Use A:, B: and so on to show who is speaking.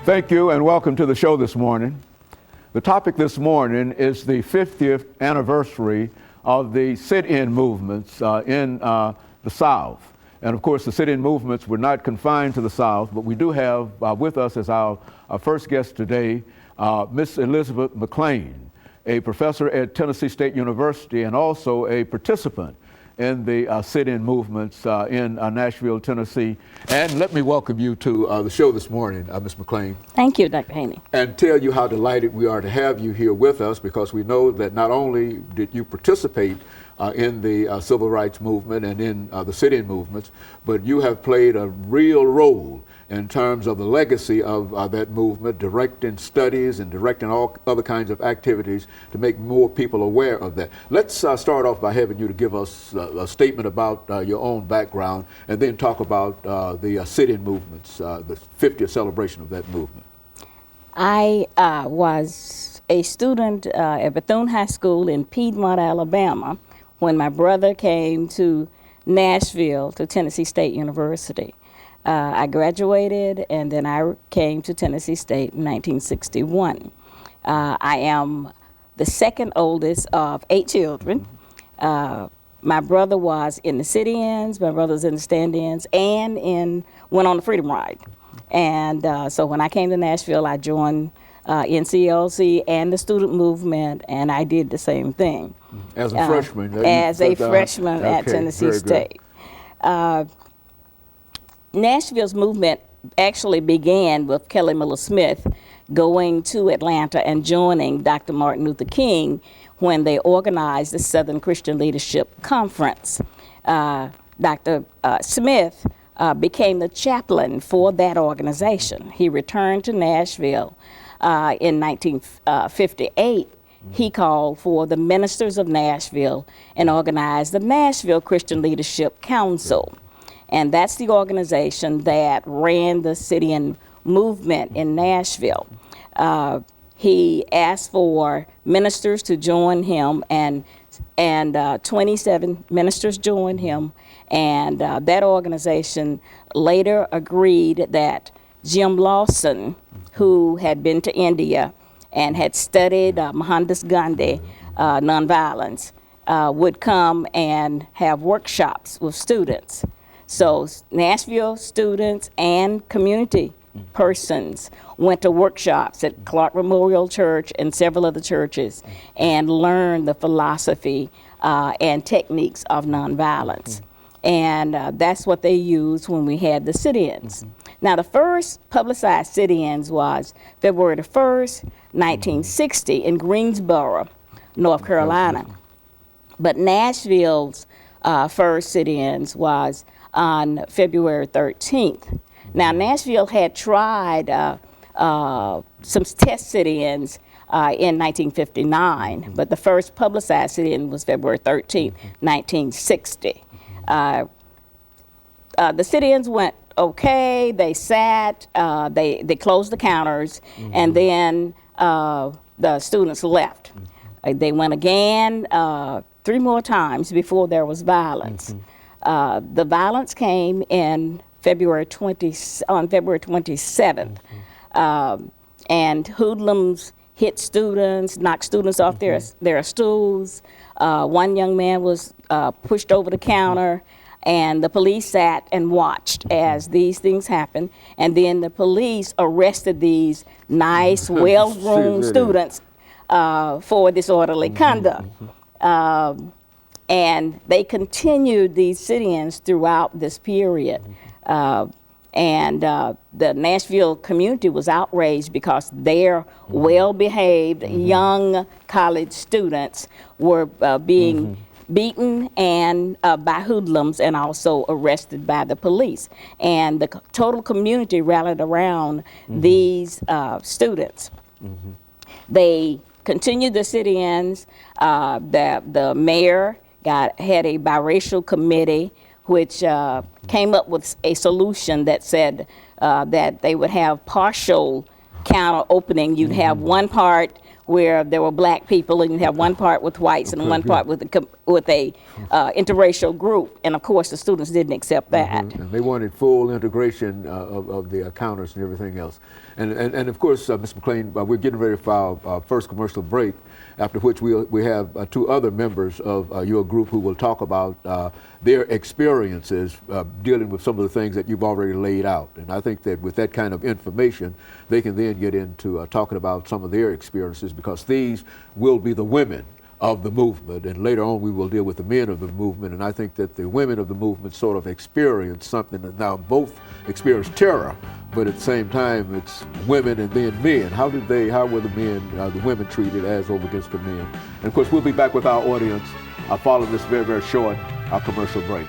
A: Thank you and welcome to the show this morning. The topic this morning is the 50th anniversary of the sit-in movements in the South. And of course, the sit-in movements were not confined to the South, but we do have with us as our first guest today, Miss Elizabeth McClain, a professor at Tennessee State University and also a participant in the sit-in movements in Nashville, Tennessee. And let me welcome you to the show this morning, Ms. McClain.
B: Thank you, Dr. Haney.
A: And tell you how delighted we are to have you here with us, because we know that not only did you participate in the civil rights movement and in the sit-in movements, but you have played a real role in terms of the legacy of that movement, directing studies and directing all other kinds of activities to make more people aware of that. Let's start off by having you to give us a statement about your own background, and then talk about the sit-in movements, the 50th celebration of that movement.
B: I was a student at Bethune High School in Piedmont, Alabama, when my brother came to Nashville to Tennessee State University. I graduated, and then I came to Tennessee State in 1961. I am the second oldest of 8 children. My brother was in the sit-ins, my brother's in the stand-ins, and went on the Freedom Ride. And so when I came to Nashville, I joined NCLC and the student movement, and I did the same thing.
A: As a freshman?
B: As a freshman at Tennessee State. Nashville's movement actually began with Kelly Miller Smith going to Atlanta and joining Dr. Martin Luther King when they organized the Southern Christian Leadership Conference. Dr. Smith became the chaplain for that organization. He returned to Nashville in 1958. He called for the ministers of Nashville and organized the Nashville Christian Leadership Council. And that's the organization that ran the sit-in movement in Nashville. He asked for ministers to join him, and 27 ministers joined him. And that organization later agreed that Jim Lawson, who had been to India and had studied Mohandas Gandhi nonviolence, would come and have workshops with students. So Nashville students and community persons went to workshops at Clark Memorial Church and several other churches and learned the philosophy and techniques of nonviolence. And that's what they used when we had the sit-ins. Now, the first publicized sit-ins was February the 1st, 1960 in Greensboro, North Carolina. But Nashville's first sit-ins was on February 13th. Now, Nashville had tried some test sit-ins in 1959, but the first publicized sit-in was February 13th, 1960. The sit-ins went okay. They sat, they closed the counters, and then the students left. They went again 3 more times before there was violence. The violence came in on February 27th, and hoodlums hit students, knocked students off their stools. One young man was pushed over the counter, and the police sat and watched as these things happened. And then the police arrested these nice, well-groomed students for disorderly conduct. And they continued these sit-ins throughout this period. The Nashville community was outraged because their well-behaved young college students were being beaten and by hoodlums and also arrested by the police. And the total community rallied around these students. They continued the sit-ins. The mayor had a biracial committee which came up with a solution that said that they would have partial counter opening. You'd have one part where there were black people, and you have one part with whites and one part with a interracial group, and of course the students didn't accept that.
A: And they wanted full integration of the counters and everything else. And of course, Ms. McClain, we're getting ready for our first commercial break, after which we have two other members of your group who will talk about their experiences dealing with some of the things that you've already laid out. And I think that with that kind of information, they can then get into talking about some of their experiences, because these will be the women of the movement, and later on we will deal with the men of the movement. And I think that the women of the movement sort of experience something that now both experience terror, but at the same time it's women and then men. How were the women treated as over against the men? And of course we'll be back with our audience following this very, very short commercial break.